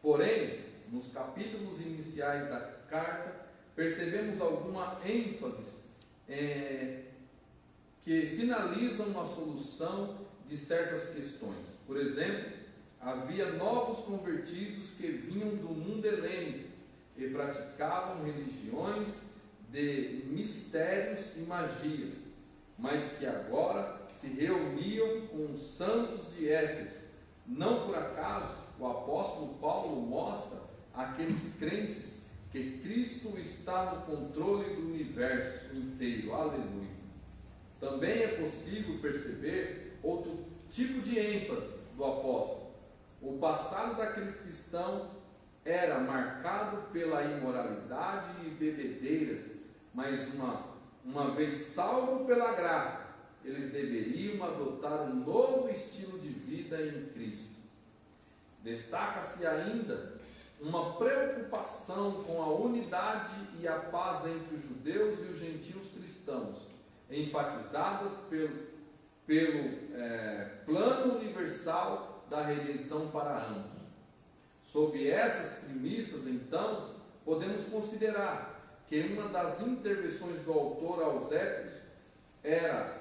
Porém, nos capítulos iniciais da carta, percebemos alguma ênfase que sinalizam uma solução de certas questões. Por exemplo, havia novos convertidos que vinham do mundo helênico e praticavam religiões de mistérios e magias, mas que agora se reuniam com os santos de Éfeso. Não por acaso o apóstolo Paulo mostra àqueles crentes que Cristo está no controle do universo inteiro. Aleluia. Também é possível perceber outro tipo de ênfase do apóstolo. O passado daqueles cristãos era marcado pela imoralidade e bebedeiras, mas uma vez salvo pela graça, eles deveriam adotar um novo estilo de vida em Cristo. Destaca-se ainda uma preocupação com a unidade e a paz entre os judeus e os gentios cristãos, enfatizadas pelo plano universal da redenção para ambos. Sob essas premissas, então, podemos considerar que uma das intervenções do autor aos Éfesos era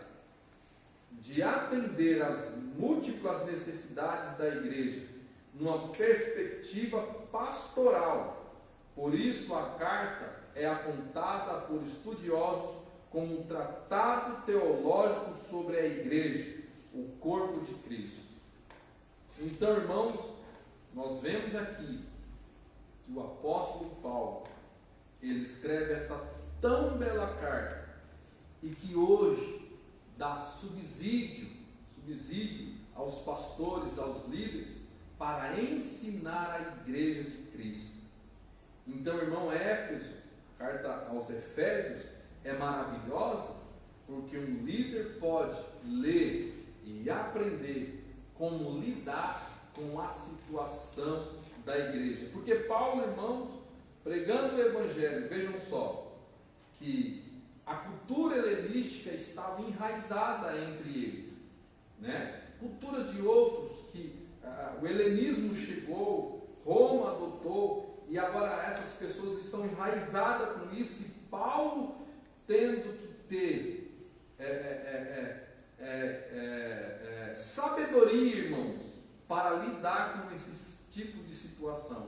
de atender às múltiplas necessidades da igreja numa perspectiva pastoral. Por isso a carta é apontada por estudiosos como um tratado teológico sobre a igreja, o corpo de Cristo. Então, irmãos, nós vemos aqui que o apóstolo Paulo, ele escreve esta tão bela carta e que hoje dá subsídio aos pastores, aos líderes, para ensinar a igreja de Cristo. Então, irmão, Éfeso, a carta aos Efésios, é maravilhosa, porque um líder pode ler e aprender como lidar com a situação da igreja. Porque Paulo, irmãos, pregando o Evangelho, vejam só, que a cultura helenística estava enraizada entre eles, né? Culturas de outros que o helenismo chegou, Roma adotou, e agora essas pessoas estão enraizadas com isso, e Paulo tendo que ter sabedoria, irmãos, para lidar com esse tipo de situação.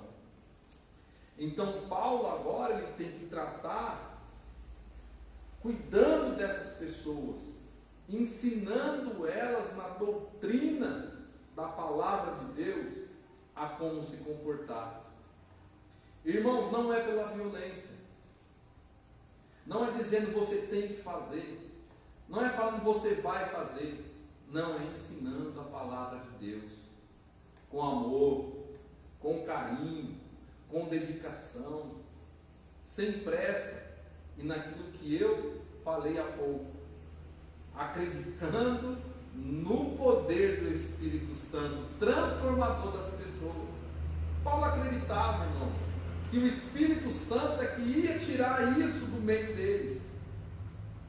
Então Paulo agora ele tem que tratar, cuidando dessas pessoas, ensinando elas na doutrina da palavra de Deus a como se comportar. Irmãos, não é pela violência, não é dizendo você tem que fazer, não é falando você vai fazer, não, é ensinando a palavra de Deus com amor, com carinho, com dedicação, sem pressa, e naquilo que eu falei há pouco, acreditando no poder do Espírito Santo transformador das pessoas. Paulo acreditava, irmão, que o Espírito Santo é que ia tirar isso do meio deles,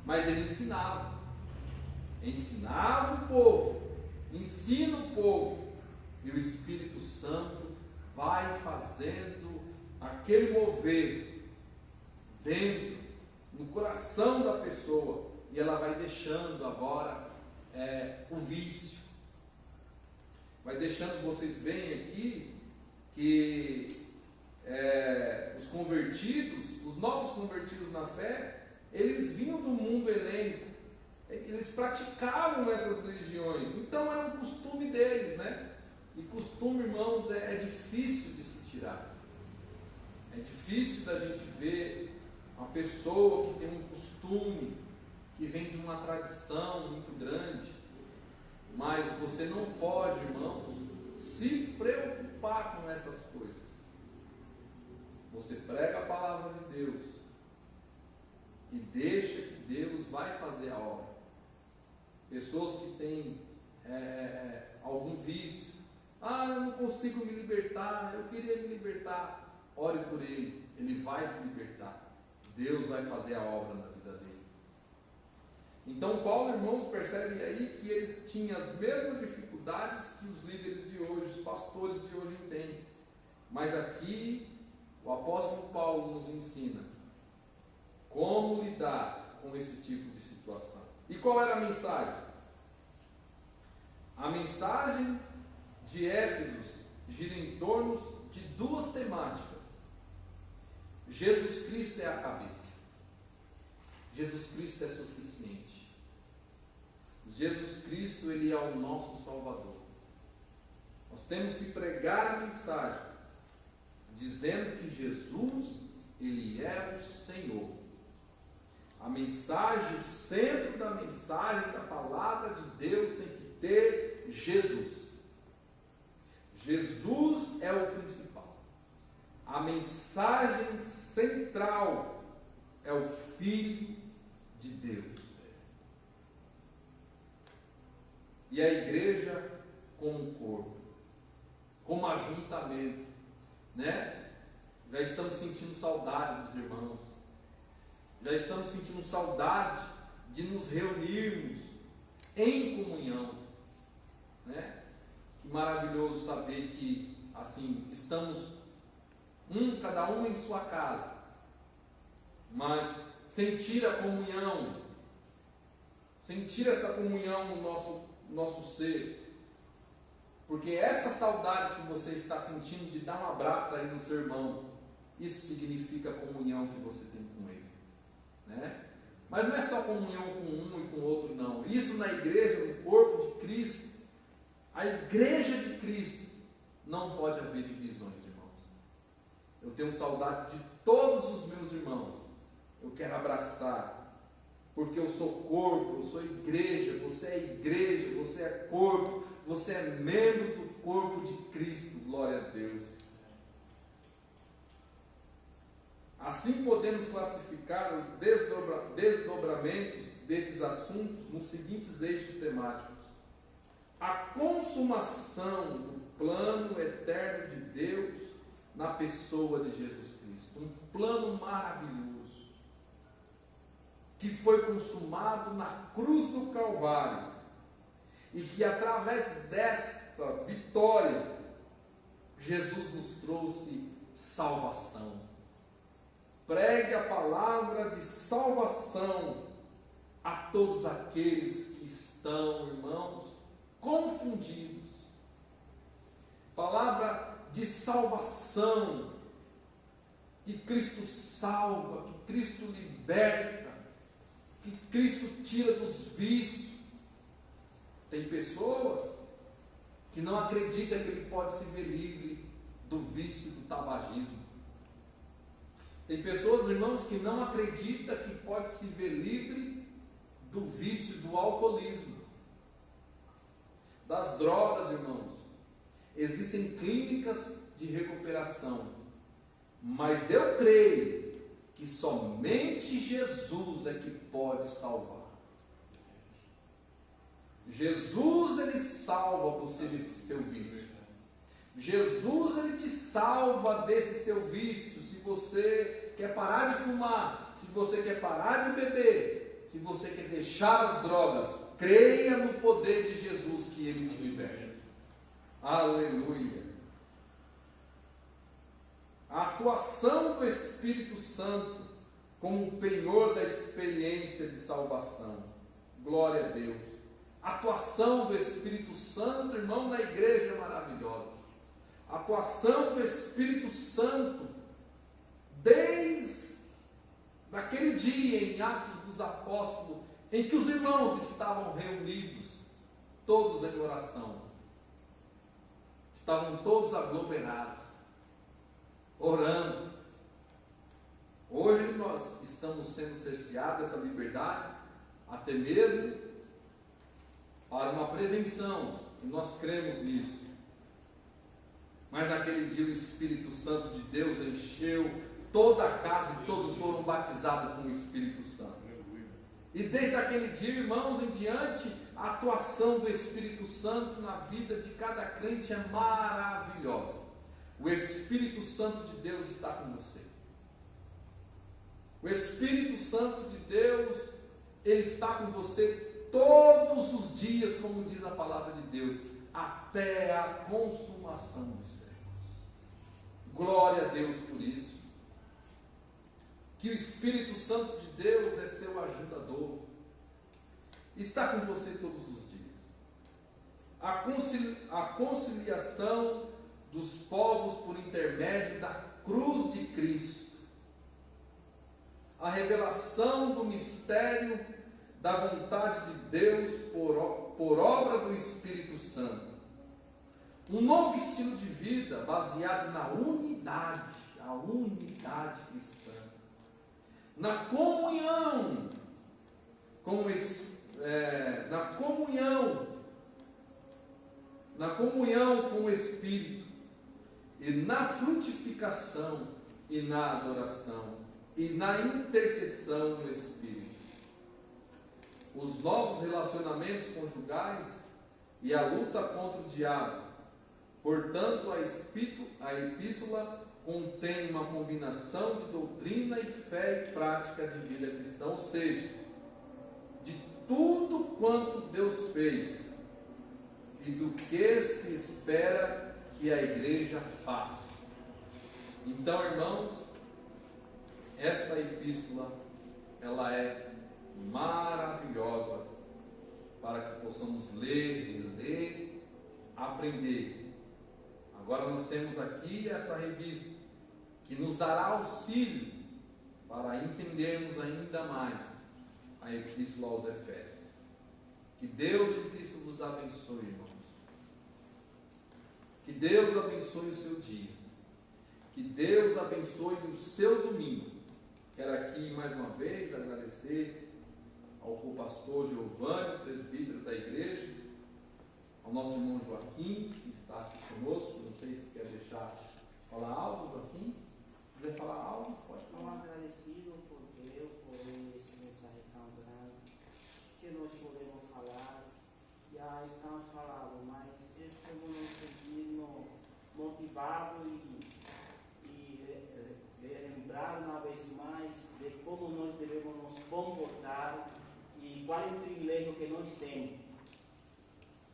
mas ele ensinava o povo, ensina o povo, e o Espírito Santo vai fazendo aquele mover dentro, no coração da pessoa, e ela vai deixando agora o vício, vai deixando. Vocês veem aqui que os convertidos, os novos convertidos na fé, eles vinham do mundo helênico, eles praticavam essas religiões, então era um costume deles, né? E costume, irmãos, é difícil de se tirar. É difícil da gente ver uma pessoa que tem um costume, que vem de uma tradição muito grande, mas você não pode, irmãos, se preocupar com essas coisas. Você prega a palavra de Deus e deixa que Deus vai fazer a obra. Pessoas que têm algum vício, eu não consigo me libertar, eu queria me libertar, ore por ele, ele vai se libertar, Deus vai fazer a obra na vida dele. Então Paulo, irmãos, percebe aí que ele tinha as mesmas dificuldades que os líderes de hoje, os pastores de hoje têm, mas aqui o apóstolo Paulo nos ensina como lidar com esse tipo de situação. E qual era a mensagem? A mensagem de Éfeso gira em torno de duas temáticas. Jesus Cristo é a cabeça. Jesus Cristo é suficiente. Jesus Cristo, ele é o nosso Salvador. Nós temos que pregar a mensagem dizendo que Jesus, ele é o Senhor. A mensagem, o centro da mensagem da palavra de Deus tem que ter Jesus. Jesus é o principal. A mensagem central é o Filho de Deus. e a igreja como um corpo, como ajuntamento, né? Já estamos sentindo saudade dos irmãos, já estamos sentindo saudade de nos reunirmos em comunhão, né? Que maravilhoso saber que assim estamos cada um em sua casa, mas sentir a comunhão, sentir essa comunhão no nosso ser, porque essa saudade que você está sentindo de dar um abraço aí no seu irmão, isso significa a comunhão que você tem com ele, né? Mas não é só comunhão com um e com o outro, não. Isso na igreja, no corpo de Cristo, a igreja de Cristo, não pode haver divisões, irmãos. Eu tenho saudade de todos os meus irmãos. Eu quero abraçar, porque eu sou corpo, eu sou igreja, você é corpo, você é membro do corpo de Cristo, glória a Deus. Assim podemos classificar os desdobramentos desses assuntos nos seguintes eixos temáticos: a consumação do plano eterno de Deus na pessoa de Jesus Cristo, um plano maravilhoso, que foi consumado na cruz do Calvário, e que através desta vitória, Jesus nos trouxe salvação. Pregue a palavra de salvação a todos aqueles que estão, irmãos, confundidos. Palavra de salvação, que Cristo salva, que Cristo liberta, que Cristo tira dos vícios. Tem pessoas que não acreditam que ele pode se ver livre do vício do tabagismo. Tem pessoas, irmãos, que não acreditam que pode se ver livre do vício do alcoolismo, das drogas, irmãos. Existem clínicas de recuperação, mas eu creio que somente Jesus é que pode salvar. Jesus, ele salva você desse seu vício. Jesus, ele te salva desse seu vício. Se você quer parar de fumar, se você quer parar de beber, se você quer deixar as drogas, creia no poder de Jesus que ele te liberta. Aleluia. A atuação do Espírito Santo como o penhor da experiência de salvação. Glória a Deus. A atuação do Espírito Santo, irmão, na igreja é maravilhosa. A atuação do Espírito Santo, desde aquele dia em Atos dos Apóstolos, em que os irmãos estavam reunidos, todos em oração, estavam todos aglomerados, orando. Hoje nós estamos sendo cerceados dessa liberdade, até mesmo para uma prevenção, e nós cremos nisso. Mas naquele dia o Espírito Santo de Deus encheu toda a casa e todos foram batizados com o Espírito Santo. E desde aquele dia, irmãos, em diante, a atuação do Espírito Santo na vida de cada crente é maravilhosa. O Espírito Santo de Deus está com você. O Espírito Santo de Deus, ele está com você todos os dias, como diz a palavra de Deus, até a consumação dos séculos. Glória a Deus por isso. Que o Espírito Santo de Deus é seu ajudador, está com você todos os dias. A conciliação dos povos por intermédio da cruz de Cristo, a revelação do mistério da vontade de Deus por obra do Espírito Santo, um novo estilo de vida baseado na unidade, a unidade cristã, na comunhão com o Espírito, e na frutificação, e na adoração, e na intercessão do Espírito. Os novos relacionamentos conjugais e a luta contra o diabo. Portanto, a epístola contém uma combinação de doutrina e fé e prática de vida cristã, ou seja, de tudo quanto Deus fez e do que se espera que a igreja faça. Então, irmãos, esta epístola, ela é maravilhosa para que possamos ler, reler, aprender. Agora nós temos aqui essa revista que nos dará auxílio para entendermos ainda mais a epístola aos Efésios. Que Deus em Cristo vos abençoe, irmãos. Que Deus abençoe o seu dia. Que Deus abençoe o seu domingo. Quero aqui mais uma vez agradecer ao pastor Giovanni, presbítero da igreja, ao nosso irmão Joaquim, que está aqui conosco. Não sei se quer deixar falar algo, Joaquim. Se quiser falar algo, pode falar. Agradecido por Deus, por esse mensagem tão grande, que nós podemos falar, já está falado, mas estamos nos sentindo motivados e lembrar uma vez mais de como nós devemos nos comportar e qual é o privilégio que nós temos,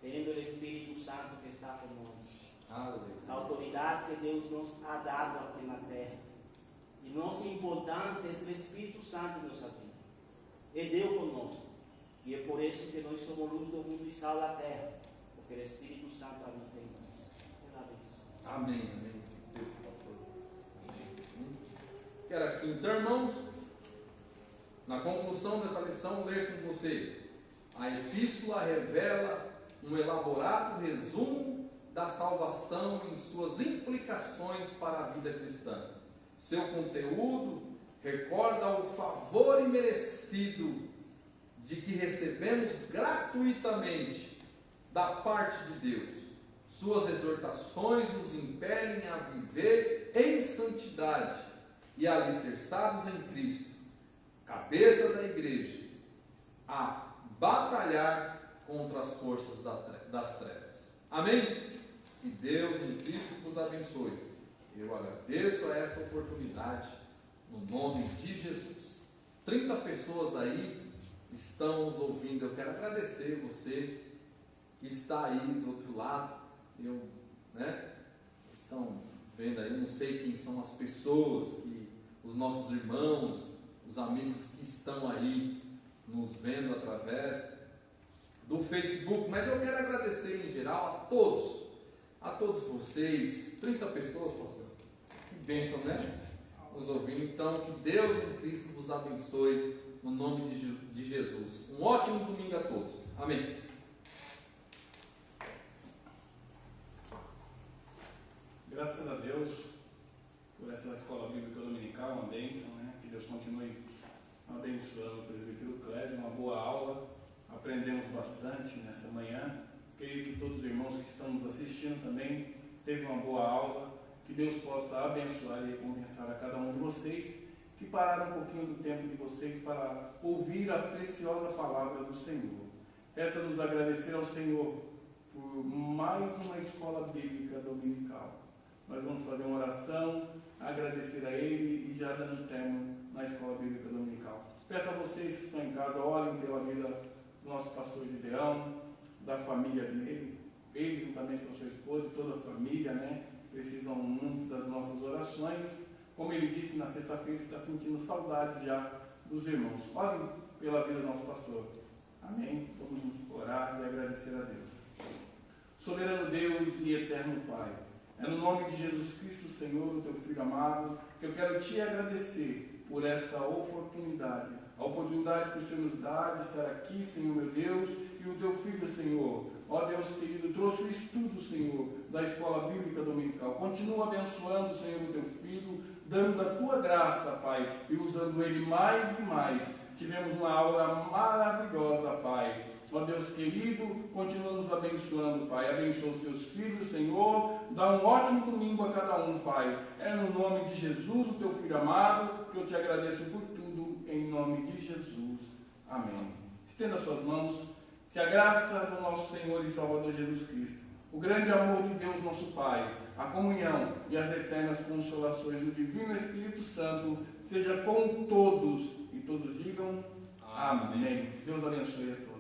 tendo o Espírito Santo que está conosco. A autoridade que Deus nos ha dado aqui na terra. E nossa importância é o Espírito Santo em nossa vida. É Deus conosco. E é por isso que nós somos luz do mundo e sal da terra. Porque o Espírito Santo habita em nós. Amém. Amém. Deus, pastor. Amém. Quero aqui, então, irmãos, na conclusão dessa lição, ler com você. A epístola revela um elaborado resumo da salvação em suas implicações para a vida cristã. Seu conteúdo recorda o favor imerecido de que recebemos gratuitamente da parte de Deus. Suas exortações nos impelem a viver em santidade e alicerçados em Cristo, cabeça da igreja, a batalhar contra as forças das trevas. Amém? Que Deus em Cristo vos abençoe. Eu agradeço a essa oportunidade, no nome de Jesus. 30 pessoas aí estão nos ouvindo. Eu quero agradecer você que está aí do outro lado. Estão vendo aí, não sei quem são as pessoas, os nossos irmãos, os amigos que estão aí nos vendo através do Facebook, mas eu quero agradecer em geral a todos vocês, 30 pessoas, pastor, que bênção, né? Nos ouvindo. Então, que Deus em Cristo vos abençoe, no nome de Jesus. Um ótimo domingo a todos. Amém. Graças a Deus por essa escola bíblica dominical, uma bênção, né? Que Deus continue abençoando o presbítero Clésio, uma boa aula, aprendemos bastante nesta manhã. Creio que todos os irmãos que estão nos assistindo também teve uma boa aula. Que Deus possa abençoar e recompensar a cada um de vocês que pararam um pouquinho do tempo de vocês para ouvir a preciosa palavra do Senhor. Resta-nos agradecer ao Senhor por mais uma escola bíblica dominical. Nós vamos fazer uma oração, agradecer a Ele e já dando término na escola bíblica dominical. Peço a vocês que estão em casa, orem pela vida do nosso pastor Gideão, da família dele, ele juntamente com sua esposa e toda a família, né? Precisam muito das nossas orações. Como ele disse, na sexta-feira está sentindo saudade já dos irmãos. Orem pela vida do nosso pastor. Amém? Vamos orar e agradecer a Deus. Soberano Deus e eterno Pai, é no nome de Jesus Cristo, Senhor, o teu Filho amado, que eu quero te agradecer por esta oportunidade. A oportunidade que o Senhor nos dá de estar aqui, Senhor meu Deus, e o teu Filho, Senhor, ó Deus querido, trouxe o estudo, Senhor, da escola bíblica dominical. Continua abençoando, Senhor, o teu Filho, dando da tua graça, Pai, e usando ele mais e mais. Tivemos uma aula maravilhosa, Pai. Ó Deus querido, continua nos abençoando, Pai. Abençoa os teus filhos, Senhor. Dá um ótimo domingo a cada um, Pai. É no nome de Jesus, o teu Filho amado, que eu te agradeço por tudo, em nome de Jesus. Amém. Estenda suas mãos. Que a graça do nosso Senhor e Salvador Jesus Cristo, o grande amor de Deus nosso Pai, a comunhão e as eternas consolações do Divino Espírito Santo seja com todos, e todos digam amém. Deus abençoe a todos.